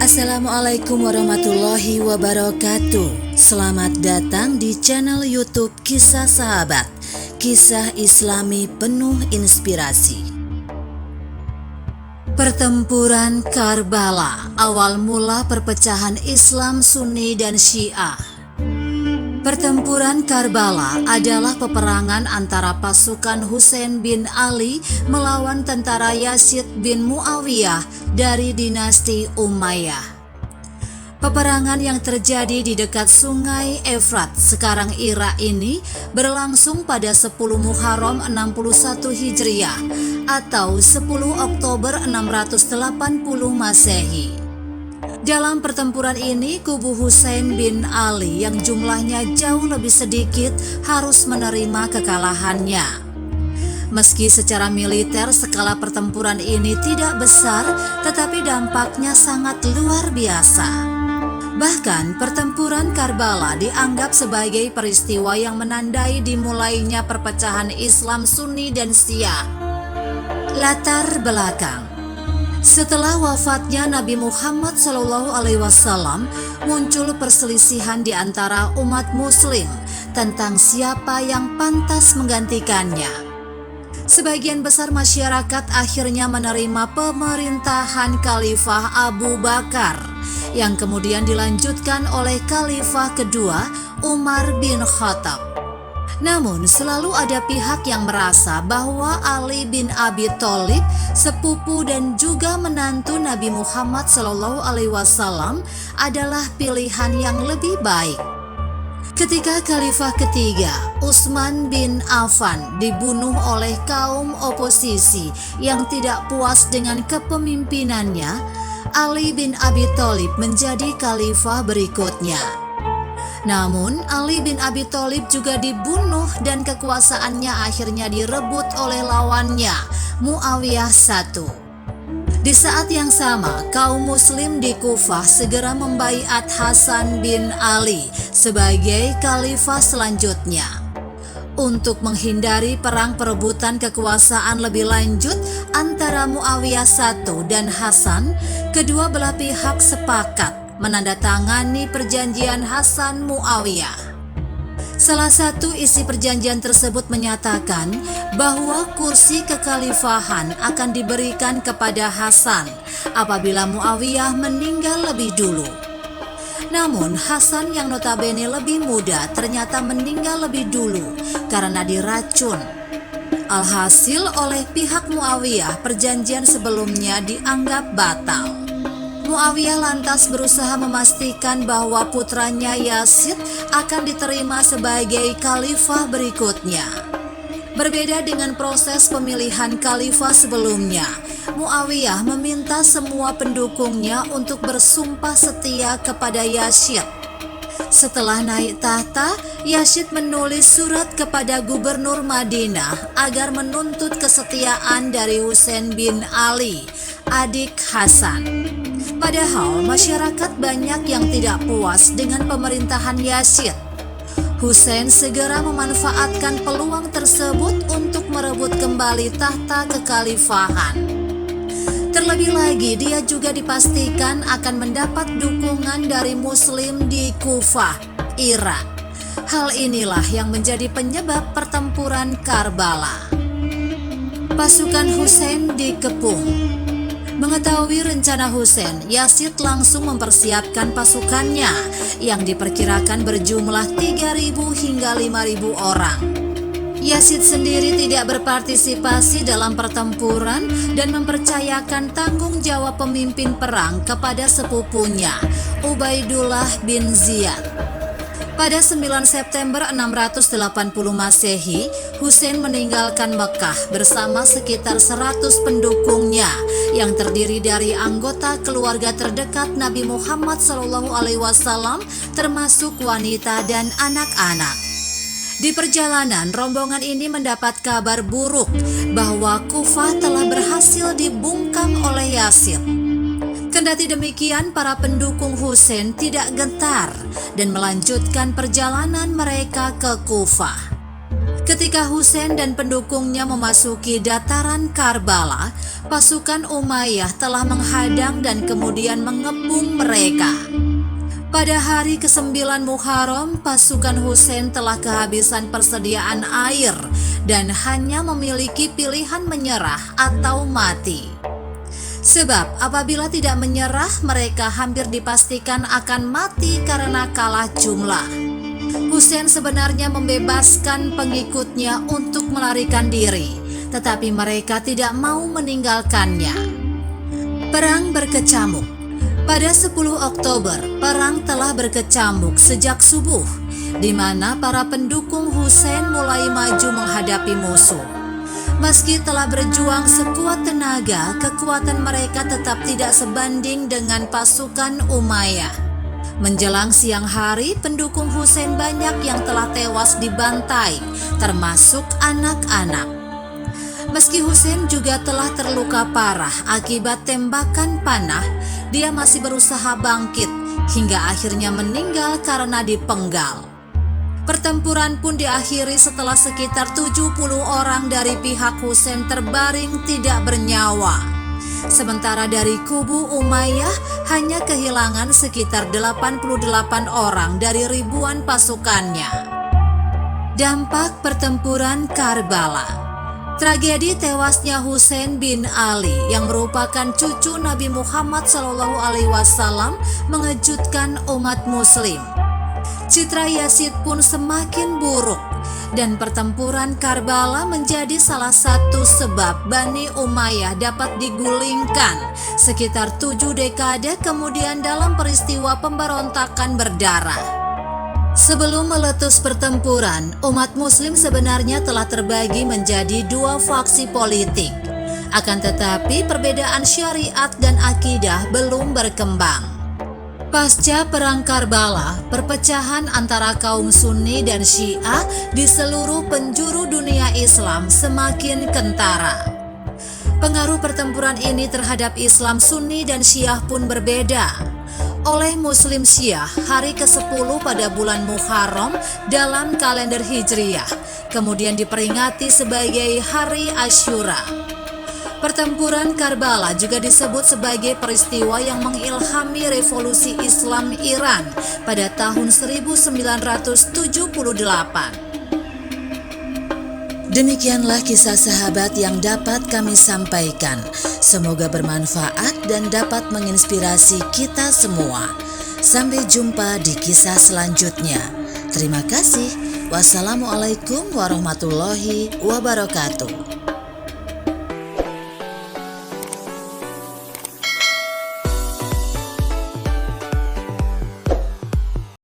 Assalamualaikum warahmatullahi wabarakatuh. Selamat datang di channel YouTube Kisah Sahabat, kisah Islami penuh inspirasi. Pertempuran Karbala, awal mula perpecahan Islam Sunni dan Syiah. Pertempuran Karbala adalah peperangan antara pasukan Husain bin Ali melawan tentara Yazid bin Muawiyah dari dinasti Umayyah. Peperangan yang terjadi di dekat sungai Efrat, sekarang Irak ini berlangsung pada 10 Muharram 61 Hijriah atau 10 Oktober 680 Masehi. Dalam pertempuran ini, kubu Husain bin Ali yang jumlahnya jauh lebih sedikit harus menerima kekalahannya. Meski secara militer skala pertempuran ini tidak besar, tetapi dampaknya sangat luar biasa. Bahkan pertempuran Karbala dianggap sebagai peristiwa yang menandai dimulainya perpecahan Islam Sunni dan Syiah. Latar belakang: setelah wafatnya Nabi Muhammad SAW, muncul perselisihan di antara umat Muslim tentang siapa yang pantas menggantikannya. Sebagian besar masyarakat akhirnya menerima pemerintahan Khalifah Abu Bakar, yang kemudian dilanjutkan oleh Khalifah kedua Umar bin Khattab. Namun selalu ada pihak yang merasa bahwa Ali bin Abi Thalib, sepupu dan juga menantu Nabi Muhammad SAW, adalah pilihan yang lebih baik. Ketika Khalifah ketiga, Utsman bin Affan, dibunuh oleh kaum oposisi yang tidak puas dengan kepemimpinannya, Ali bin Abi Thalib menjadi khalifah berikutnya. Namun Ali bin Abi Thalib juga dibunuh dan kekuasaannya akhirnya direbut oleh lawannya, Muawiyah I. Di saat yang sama, kaum muslim di Kufah segera membaiat Hasan bin Ali sebagai khalifah selanjutnya. Untuk menghindari perang perebutan kekuasaan lebih lanjut antara Muawiyah I dan Hasan, kedua belah pihak sepakat menandatangani perjanjian Hasan Muawiyah. Salah satu isi perjanjian tersebut menyatakan bahwa kursi kekhalifahan akan diberikan kepada Hasan apabila Muawiyah meninggal lebih dulu. Namun Hasan yang notabene lebih muda ternyata meninggal lebih dulu karena diracun. Alhasil oleh pihak Muawiyah, perjanjian sebelumnya dianggap batal. Muawiyah lantas berusaha memastikan bahwa putranya Yazid akan diterima sebagai khalifah berikutnya. Berbeda dengan proses pemilihan khalifah sebelumnya, Muawiyah meminta semua pendukungnya untuk bersumpah setia kepada Yazid. Setelah naik tahta, Yazid menulis surat kepada gubernur Madinah agar menuntut kesetiaan dari Husain bin Ali, adik Hasan. Padahal masyarakat banyak yang tidak puas dengan pemerintahan Yazid. Husain segera memanfaatkan peluang tersebut untuk merebut kembali tahta kekhalifahan. Terlebih lagi, dia juga dipastikan akan mendapat dukungan dari Muslim di Kufah, Irak. Hal inilah yang menjadi penyebab pertempuran Karbala. Pasukan Husain dikepung. Mengetahui rencana Husain, Yazid langsung mempersiapkan pasukannya yang diperkirakan berjumlah 3.000 hingga 5.000 orang. Yazid sendiri tidak berpartisipasi dalam pertempuran dan mempercayakan tanggung jawab pemimpin perang kepada sepupunya, Ubaidullah bin Ziyad. Pada 9 September 680 Masehi, Husain meninggalkan Mekah bersama sekitar 100 pendukungnya yang terdiri dari anggota keluarga terdekat Nabi Muhammad SAW, termasuk wanita dan anak-anak. Di perjalanan, rombongan ini mendapat kabar buruk bahwa Kufah telah berhasil dibungkam oleh Yazid. Kendati demikian, para pendukung Husain tidak gentar dan melanjutkan perjalanan mereka ke Kufah. Ketika Husain dan pendukungnya memasuki dataran Karbala, pasukan Umayyah telah menghadang dan kemudian mengepung mereka. Pada hari ke-9 Muharram, pasukan Husain telah kehabisan persediaan air dan hanya memiliki pilihan menyerah atau mati. Sebab apabila tidak menyerah, mereka hampir dipastikan akan mati karena kalah jumlah. Husain sebenarnya membebaskan pengikutnya untuk melarikan diri, tetapi mereka tidak mau meninggalkannya. Perang berkecamuk. Pada 10 Oktober, perang telah berkecamuk sejak subuh, di mana para pendukung Husain mulai maju menghadapi musuh. Meski telah berjuang sekuat tenaga, kekuatan mereka tetap tidak sebanding dengan pasukan Umayyah. Menjelang siang hari, pendukung Husain banyak yang telah tewas dibantai, termasuk anak-anak. Meski Husain juga telah terluka parah akibat tembakan panah, dia masih berusaha bangkit hingga akhirnya meninggal karena dipenggal. Pertempuran pun diakhiri setelah sekitar 70 orang dari pihak Husain terbaring tidak bernyawa. Sementara dari kubu Umayyah hanya kehilangan sekitar 88 orang dari ribuan pasukannya. Dampak pertempuran Karbala. Tragedi tewasnya Husain bin Ali yang merupakan cucu Nabi Muhammad SAW mengejutkan umat muslim. Citra Yazid pun semakin buruk dan pertempuran Karbala menjadi salah satu sebab Bani Umayyah dapat digulingkan sekitar 7 dekade kemudian dalam peristiwa pemberontakan berdarah. Sebelum meletus pertempuran, umat muslim sebenarnya telah terbagi menjadi 2 faksi politik. Akan tetapi perbedaan syariat dan akidah belum berkembang. Pasca Perang Karbala, perpecahan antara kaum Sunni dan Syiah di seluruh penjuru dunia Islam semakin kentara. Pengaruh pertempuran ini terhadap Islam Sunni dan Syiah pun berbeda. Oleh Muslim Syiah, hari ke-10 pada bulan Muharram dalam kalender Hijriyah, kemudian diperingati sebagai Hari Asyura. Pertempuran Karbala juga disebut sebagai peristiwa yang mengilhami revolusi Islam Iran pada tahun 1978. Demikianlah kisah sahabat yang dapat kami sampaikan. Semoga bermanfaat dan dapat menginspirasi kita semua. Sampai jumpa di kisah selanjutnya. Terima kasih. Wassalamualaikum warahmatullahi wabarakatuh.